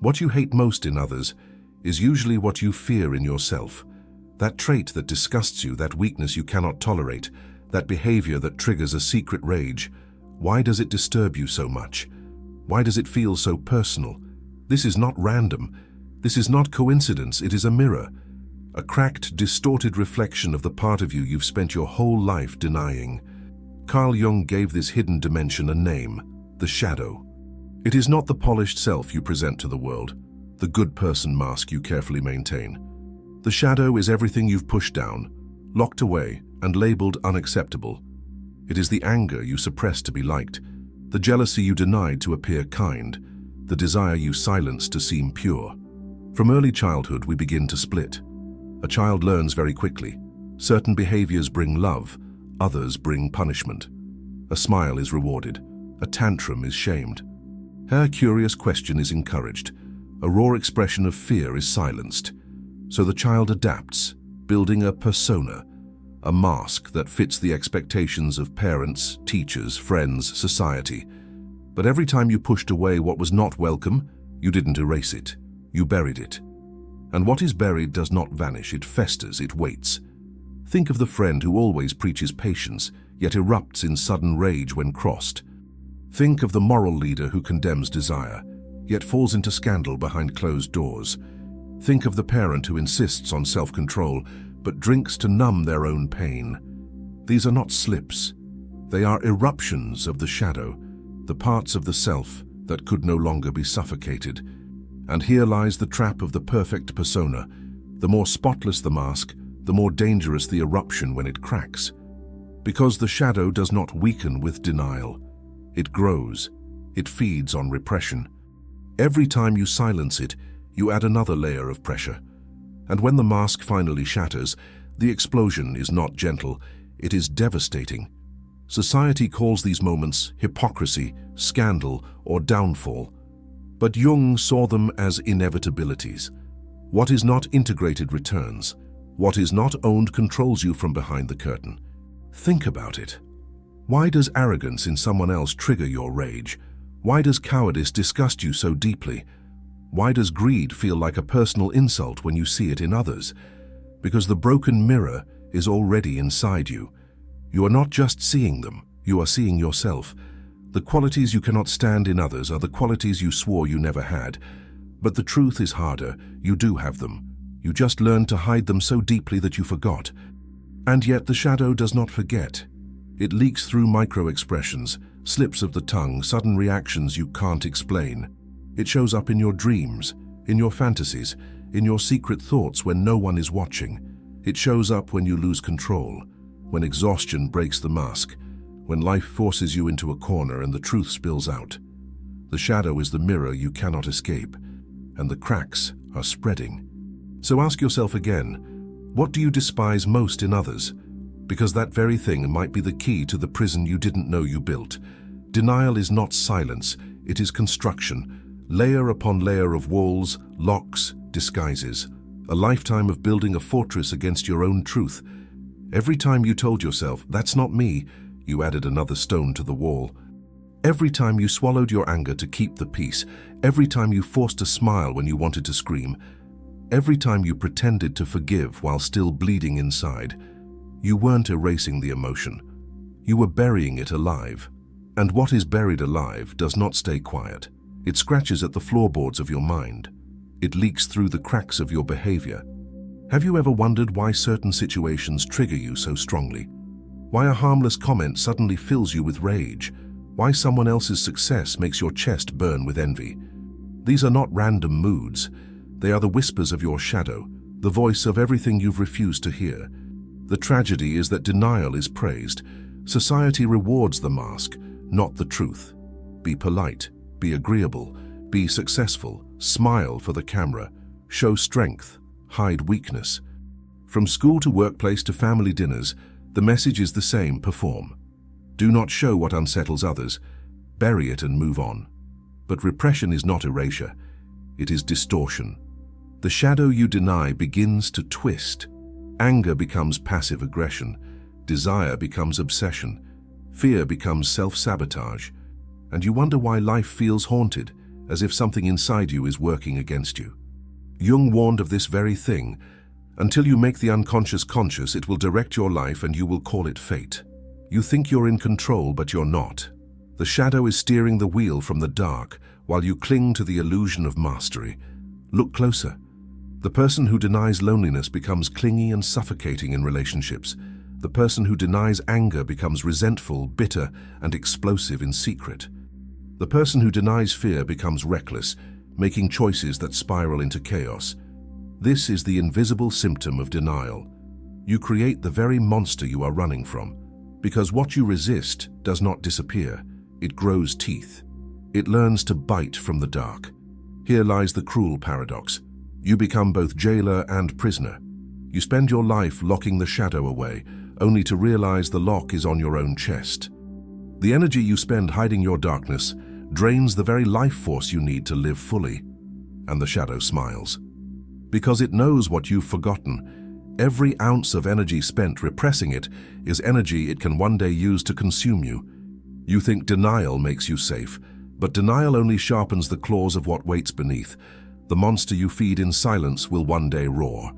What you hate most in others is usually what you fear in yourself. That trait that disgusts you, that weakness you cannot tolerate, that behavior that triggers a secret rage. Why does it disturb you so much? Why does it feel so personal? This is not random. This is not coincidence. It is a mirror. A cracked, distorted reflection of the part of you you've spent your whole life denying. Carl Jung gave this hidden dimension a name: the shadow. It is not the polished self you present to the world, the good person mask you carefully maintain. The shadow is everything you've pushed down, locked away, and labeled unacceptable. It is the anger you suppressed to be liked, the jealousy you denied to appear kind, the desire you silenced to seem pure. From early childhood, we begin to split. A child learns very quickly. Certain behaviors bring love, others bring punishment. A smile is rewarded, a tantrum is shamed. Her curious question is encouraged, a raw expression of fear is silenced. So the child adapts, building a persona, a mask that fits the expectations of parents, teachers, friends, society. But every time you pushed away what was not welcome, you didn't erase it, you buried it. And what is buried does not vanish, it festers, it waits. Think of the friend who always preaches patience, yet erupts in sudden rage when crossed. Think of the moral leader who condemns desire, yet falls into scandal behind closed doors. Think of the parent who insists on self-control, but drinks to numb their own pain. These are not slips. They are eruptions of the shadow, the parts of the self that could no longer be suffocated. And here lies the trap of the perfect persona. The more spotless the mask, the more dangerous the eruption when it cracks. Because the shadow does not weaken with denial. It grows. It feeds on repression. Every time you silence it, you add another layer of pressure. And when the mask finally shatters, the explosion is not gentle, it is devastating. Society calls these moments hypocrisy, scandal, or downfall. But Jung saw them as inevitabilities. What is not integrated returns. What is not owned controls you from behind the curtain. Think about it. Why does arrogance in someone else trigger your rage? Why does cowardice disgust you so deeply? Why does greed feel like a personal insult when you see it in others? Because the broken mirror is already inside you. You are not just seeing them, you are seeing yourself. The qualities you cannot stand in others are the qualities you swore you never had. But the truth is harder, you do have them. You just learned to hide them so deeply that you forgot. And yet the shadow does not forget. It leaks through micro-expressions, slips of the tongue, sudden reactions you can't explain. It shows up in your dreams, in your fantasies, in your secret thoughts when no one is watching. It shows up when you lose control, when exhaustion breaks the mask, when life forces you into a corner and the truth spills out. The shadow is the mirror you cannot escape, and the cracks are spreading. So ask yourself again, what do you despise most in others? Because that very thing might be the key to the prison you didn't know you built. Denial is not silence, it is construction, layer upon layer of walls, locks, disguises. A lifetime of building a fortress against your own truth. Every time you told yourself, that's not me, you added another stone to the wall. Every time you swallowed your anger to keep the peace, every time you forced a smile when you wanted to scream, every time you pretended to forgive while still bleeding inside, you weren't erasing the emotion. You were burying it alive. And what is buried alive does not stay quiet. It scratches at the floorboards of your mind. It leaks through the cracks of your behavior. Have you ever wondered why certain situations trigger you so strongly? Why a harmless comment suddenly fills you with rage? Why someone else's success makes your chest burn with envy? These are not random moods. They are the whispers of your shadow, the voice of everything you've refused to hear. The tragedy is that denial is praised. Society rewards the mask, not the truth. Be polite, be agreeable, be successful, smile for the camera, show strength, hide weakness. From school to workplace to family dinners, the message is the same: perform. Do not show what unsettles others, bury it and move on. But repression is not erasure, it is distortion. The shadow you deny begins to twist. Anger becomes passive aggression, desire becomes obsession, fear becomes self-sabotage, and you wonder why life feels haunted, as if something inside you is working against you. Jung warned of this very thing. Until you make the unconscious conscious, it will direct your life and you will call it fate. You think you're in control, but you're not. The shadow is steering the wheel from the dark while you cling to the illusion of mastery. Look closer. The person who denies loneliness becomes clingy and suffocating in relationships. The person who denies anger becomes resentful, bitter, and explosive in secret. The person who denies fear becomes reckless, making choices that spiral into chaos. This is the invisible symptom of denial. You create the very monster you are running from, because what you resist does not disappear. It grows teeth. It learns to bite from the dark. Here lies the cruel paradox. You become both jailer and prisoner. You spend your life locking the shadow away, only to realize the lock is on your own chest. The energy you spend hiding your darkness drains the very life force you need to live fully. And the shadow smiles. Because it knows what you've forgotten. Every ounce of energy spent repressing it is energy it can one day use to consume you. You think denial makes you safe, but denial only sharpens the claws of what waits beneath. The monster you feed in silence will one day roar.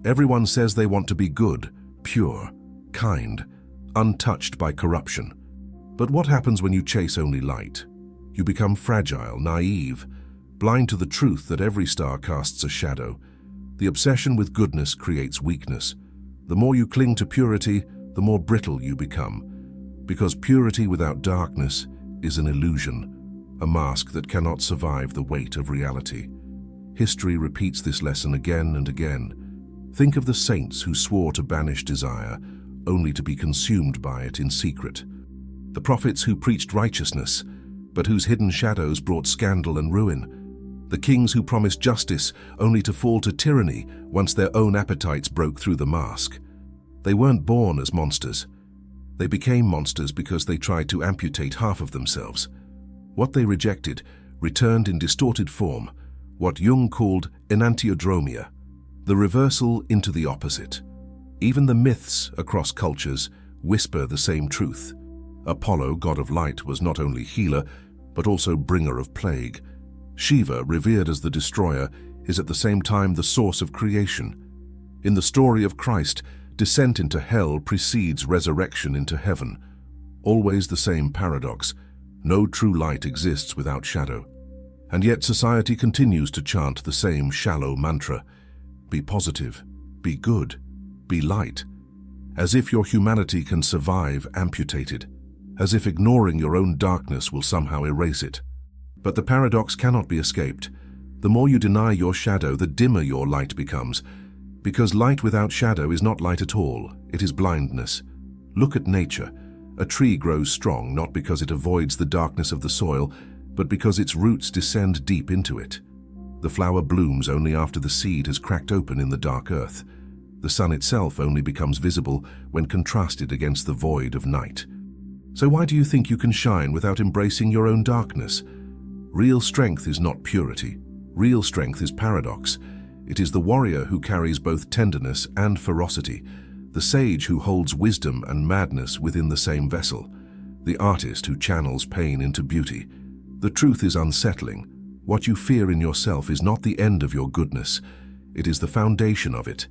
Everyone says they want to be good, pure, kind, untouched by corruption. But what happens when you chase only light? You become fragile, naive, blind to the truth that every star casts a shadow. The obsession with goodness creates weakness. The more you cling to purity, the more brittle you become. Because purity without darkness is an illusion, a mask that cannot survive the weight of reality. History repeats this lesson again and again. Think of the saints who swore to banish desire, only to be consumed by it in secret. The prophets who preached righteousness, but whose hidden shadows brought scandal and ruin. The kings who promised justice, only to fall to tyranny once their own appetites broke through the mask. They weren't born as monsters. They became monsters because they tried to amputate half of themselves. What they rejected returned in distorted form, what Jung called enantiodromia, the reversal into the opposite. Even the myths across cultures whisper the same truth. Apollo, god of light, was not only healer, but also bringer of plague. Shiva, revered as the destroyer, is at the same time the source of creation. In the story of Christ, descent into hell precedes resurrection into heaven. Always the same paradox. No true light exists without shadow. And yet society continues to chant the same shallow mantra. Be positive, be good, be light. As if your humanity can survive amputated. As if ignoring your own darkness will somehow erase it. But the paradox cannot be escaped. The more you deny your shadow, the dimmer your light becomes. Because light without shadow is not light at all, it is blindness. Look at nature. A tree grows strong not because it avoids the darkness of the soil, but because its roots descend deep into it. The flower blooms only after the seed has cracked open in the dark earth. The sun itself only becomes visible when contrasted against the void of night. So why do you think you can shine without embracing your own darkness? Real strength is not purity. Real strength is paradox. It is the warrior who carries both tenderness and ferocity, the sage who holds wisdom and madness within the same vessel, the artist who channels pain into beauty. The truth is unsettling. What you fear in yourself is not the end of your goodness. It is the foundation of it.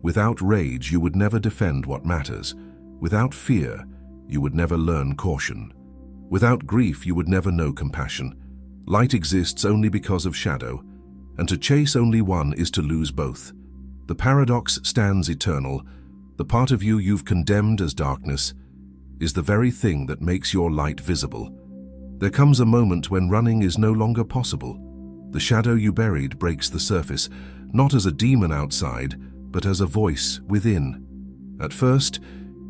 Without rage, you would never defend what matters. Without fear, you would never learn caution. Without grief, you would never know compassion. Light exists only because of shadow, and to chase only one is to lose both. The paradox stands eternal. The part of you you've condemned as darkness is the very thing that makes your light visible. There comes a moment when running is no longer possible. The shadow you buried breaks the surface, not as a demon outside, but as a voice within. At first,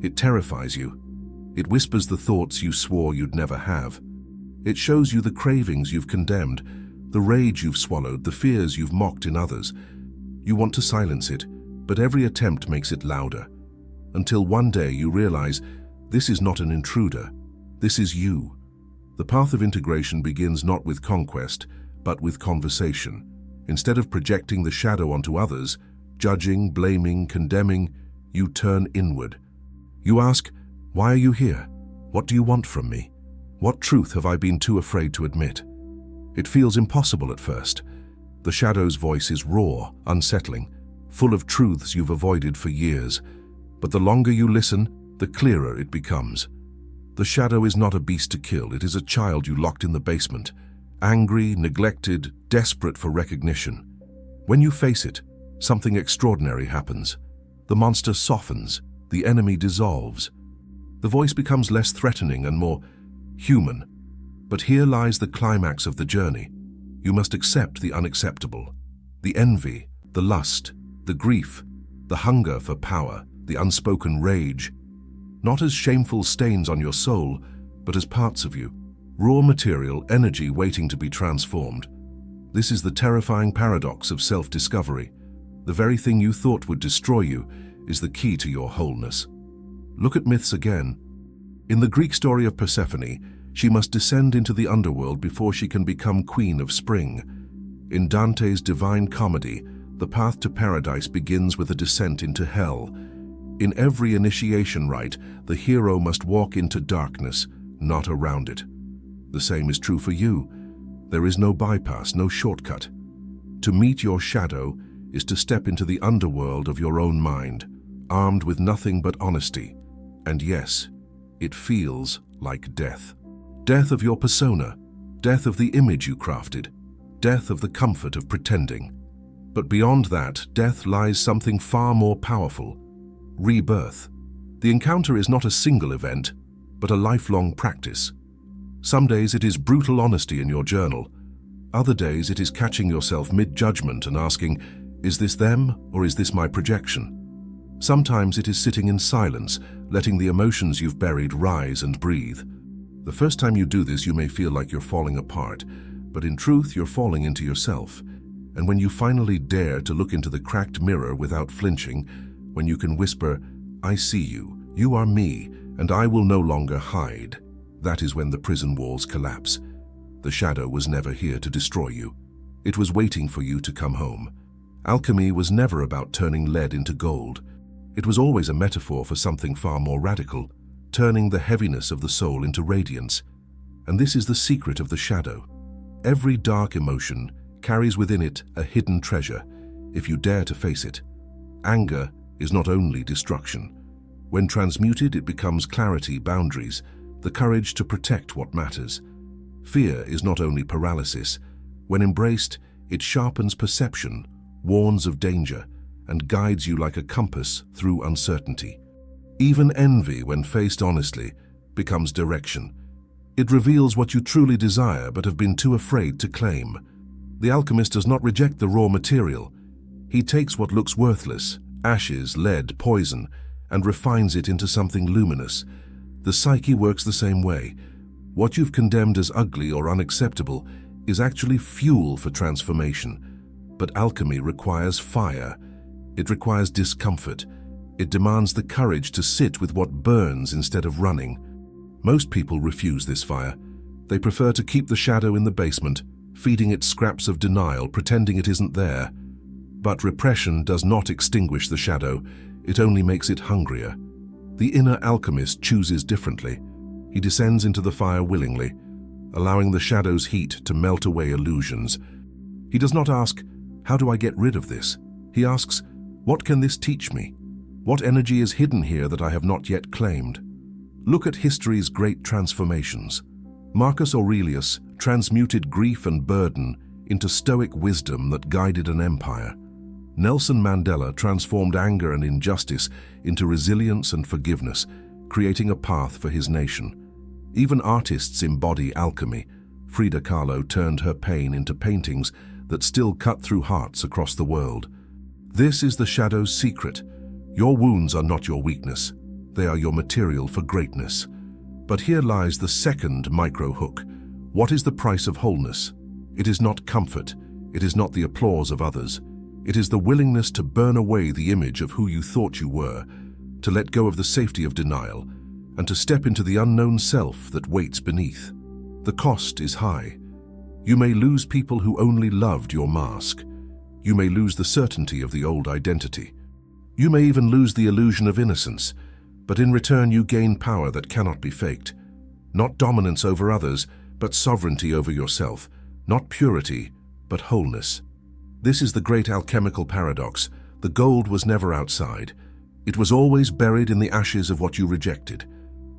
it terrifies you. It whispers the thoughts you swore you'd never have. It shows you the cravings you've condemned, the rage you've swallowed, the fears you've mocked in others. You want to silence it, but every attempt makes it louder. Until one day you realize this is not an intruder, this is you. The path of integration begins not with conquest, but with conversation. Instead of projecting the shadow onto others, judging, blaming, condemning, you turn inward. You ask, why are you here? What do you want from me? What truth have I been too afraid to admit? It feels impossible at first. The shadow's voice is raw, unsettling, full of truths you've avoided for years. But the longer you listen, the clearer it becomes. The shadow is not a beast to kill. It is a child you locked in the basement, angry, neglected, desperate for recognition. When you face it, something extraordinary happens. The monster softens, the enemy dissolves. The voice becomes less threatening and more human. But here lies the climax of the journey. You must accept the unacceptable. The envy, the lust, the grief, the hunger for power, the unspoken rage. Not as shameful stains on your soul, but as parts of you. Raw material, energy waiting to be transformed. This is the terrifying paradox of self-discovery. The very thing you thought would destroy you is the key to your wholeness. Look at myths again. In the Greek story of Persephone, she must descend into the underworld before she can become queen of spring. In Dante's Divine Comedy, the path to paradise begins with a descent into hell. In every initiation rite, the hero must walk into darkness, not around it. The same is true for you. There is no bypass, no shortcut. To meet your shadow is to step into the underworld of your own mind, armed with nothing but honesty. And yes, it feels like death. Death of your persona, death of the image you crafted, death of the comfort of pretending. But beyond that, death lies something far more powerful: rebirth. The encounter is not a single event, but a lifelong practice. Some days it is brutal honesty in your journal. Other days it is catching yourself mid-judgment and asking, is this them or is this my projection? Sometimes it is sitting in silence, letting the emotions you've buried rise and breathe. The first time you do this, you may feel like you're falling apart, but in truth, you're falling into yourself. And when you finally dare to look into the cracked mirror without flinching, when you can whisper, I see you, you are me, and I will no longer hide, that is when the prison walls collapse. The shadow was never here to destroy you. It was waiting for you to come home. Alchemy was never about turning lead into gold. It was always a metaphor for something far more radical, turning the heaviness of the soul into radiance. And this is the secret of the shadow. Every dark emotion carries within it a hidden treasure, if you dare to face it. Anger is not only destruction. When transmuted, it becomes clarity, boundaries, the courage to protect what matters. Fear is not only paralysis. When embraced, it sharpens perception, warns of danger, and guides you like a compass through uncertainty. Even envy, when faced honestly, becomes direction. It reveals what you truly desire but have been too afraid to claim. The alchemist does not reject the raw material. He takes what looks worthless, ashes, lead, poison, and refines it into something luminous. The psyche works the same way. What you've condemned as ugly or unacceptable is actually fuel for transformation. But alchemy requires fire. It requires discomfort. It demands the courage to sit with what burns instead of running. Most people refuse this fire. They prefer to keep the shadow in the basement, feeding it scraps of denial, pretending it isn't there. But repression does not extinguish the shadow. It only makes it hungrier. The inner alchemist chooses differently. He descends into the fire willingly, allowing the shadow's heat to melt away illusions. He does not ask, how do I get rid of this? He asks, what can this teach me? What energy is hidden here that I have not yet claimed? Look at history's great transformations. Marcus Aurelius transmuted grief and burden into stoic wisdom that guided an empire. Nelson Mandela transformed anger and injustice into resilience and forgiveness, creating a path for his nation. Even artists embody alchemy. Frida Kahlo turned her pain into paintings that still cut through hearts across the world. This is the shadow's secret. Your wounds are not your weakness. They are your material for greatness. But here lies the second micro-hook. What is the price of wholeness? It is not comfort. It is not the applause of others. It is the willingness to burn away the image of who you thought you were, to let go of the safety of denial, and to step into the unknown self that waits beneath. The cost is high. You may lose people who only loved your mask. You may lose the certainty of the old identity. You may even lose the illusion of innocence, but in return you gain power that cannot be faked. Not dominance over others, but sovereignty over yourself. not purity, but wholeness. This is the great alchemical paradox. The gold was never outside. It was always buried in the ashes of what you rejected.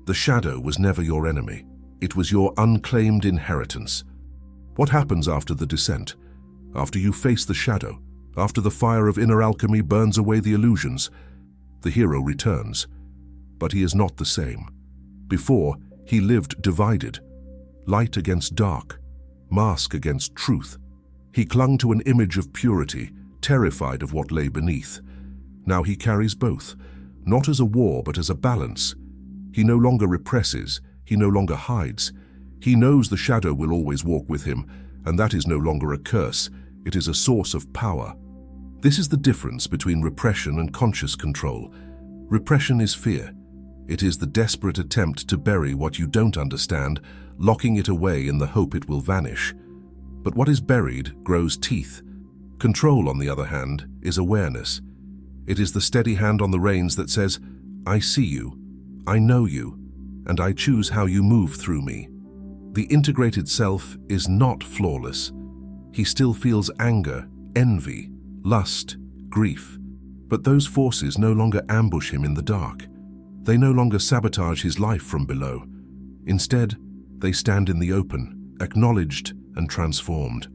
The shadow was never your enemy. It was your unclaimed inheritance. What happens after the descent? After you face the shadow, after the fire of inner alchemy burns away the illusions, the hero returns. But he is not the same. Before, he lived divided, light against dark, mask against truth. He clung to an image of purity, terrified of what lay beneath. Now he carries both, not as a war but as a balance. He no longer represses, he no longer hides. He knows the shadow will always walk with him, and that is no longer a curse, it is a source of power. This is the difference between repression and conscious control. Repression is fear. It is the desperate attempt to bury what you don't understand, locking it away in the hope it will vanish. But what is buried grows teeth. Control, on the other hand, is awareness. It is the steady hand on the reins that says, I see you, I know you, and I choose how you move through me. The integrated self is not flawless. He still feels anger, envy, lust, grief. But those forces no longer ambush him in the dark. They no longer sabotage his life from below. Instead, they stand in the open, acknowledged and transformed.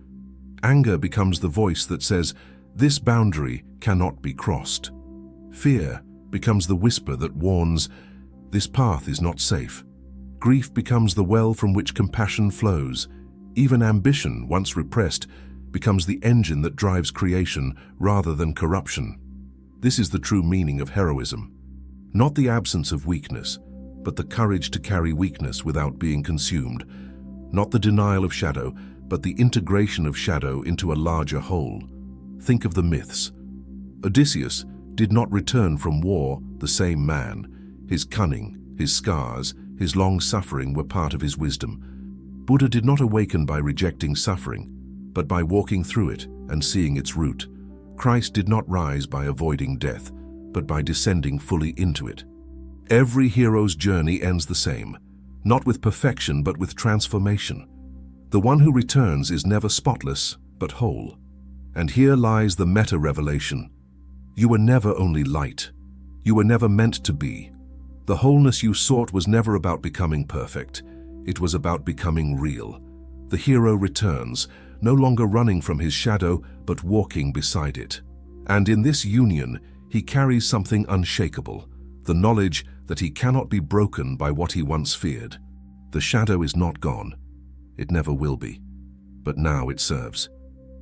Anger becomes the voice that says, this boundary cannot be crossed. Fear becomes the whisper that warns, this path is not safe. Grief becomes the well from which compassion flows. Even ambition, once repressed, becomes the engine that drives creation rather than corruption. This is the true meaning of heroism. Not the absence of weakness, but the courage to carry weakness without being consumed. Not the denial of shadow, but the integration of shadow into a larger whole. Think of the myths. Odysseus did not return from war the same man. His cunning, his scars, his long suffering were part of his wisdom. Buddha did not awaken by rejecting suffering, but by walking through it and seeing its root. Christ did not rise by avoiding death, but by descending fully into it. Every hero's journey ends the same, not with perfection but with transformation. The one who returns is never spotless, but whole. And here lies the meta-revelation. You were never only light. You were never meant to be. The wholeness you sought was never about becoming perfect. It was about becoming real. The hero returns, no longer running from his shadow, but walking beside it. And in this union, he carries something unshakable, the knowledge that he cannot be broken by what he once feared. The shadow is not gone. It never will be. But now it serves.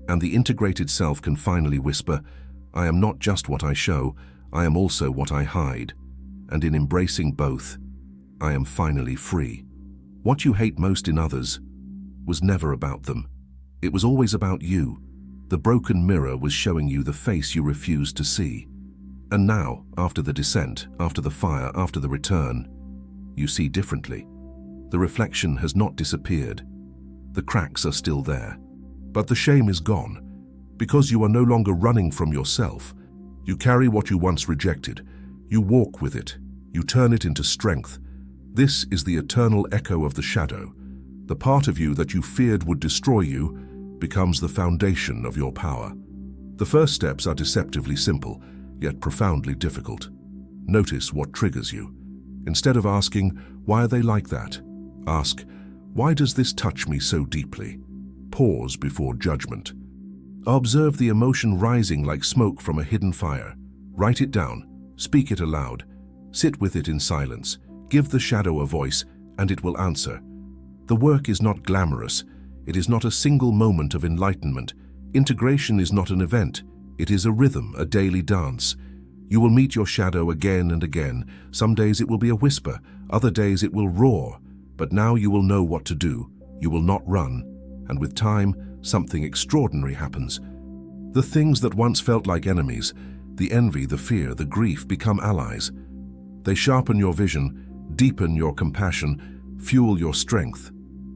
And the integrated self can finally whisper, I am not just what I show, I am also what I hide. And in embracing both, I am finally free. What you hate most in others was never about them. It was always about you. The broken mirror was showing you the face you refused to see. And now, after the descent, after the fire, after the return, you see differently. The reflection has not disappeared. The cracks are still there. But the shame is gone. Because you are no longer running from yourself. You carry what you once rejected. You walk with it. You turn it into strength. This is the eternal echo of the shadow. The part of you that you feared would destroy you becomes the foundation of your power. The first steps are deceptively simple, yet profoundly difficult. Notice what triggers you. Instead of asking, why are they like that? Ask, why does this touch me so deeply? Pause before judgment. Observe the emotion rising like smoke from a hidden fire. Write it down. Speak it aloud. Sit with it in silence. Give the shadow a voice, and it will answer. The work is not glamorous. It is not a single moment of enlightenment. Integration is not an event. It is a rhythm, a daily dance. You will meet your shadow again and again. Some days it will be a whisper, other days it will roar. But now you will know what to do. You will not run. And with time, something extraordinary happens. The things that once felt like enemies, the envy, the fear, the grief, become allies. They sharpen your vision, deepen your compassion, fuel your strength.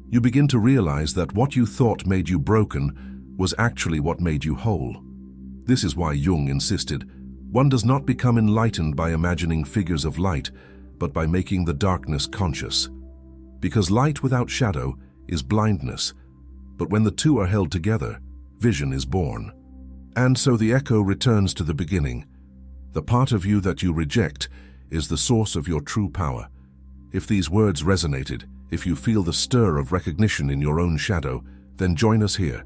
You begin to realize that what you thought made you broken was actually what made you whole. This is why Jung insisted, one does not become enlightened by imagining figures of light, but by making the darkness conscious. Because light without shadow is blindness, But when the two are held together, vision is born. And so the echo returns to the beginning. The part of you that you reject is the source of your true power. If these words resonated, if you feel the stir of recognition in your own shadow, then join us here.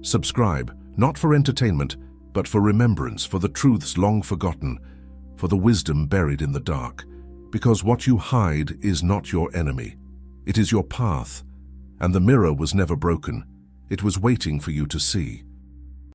Subscribe, not for entertainment, but for remembrance, for the truths long forgotten, for the wisdom buried in the dark. Because what you hide is not your enemy. It is your path, and the mirror was never broken. It was waiting for you to see.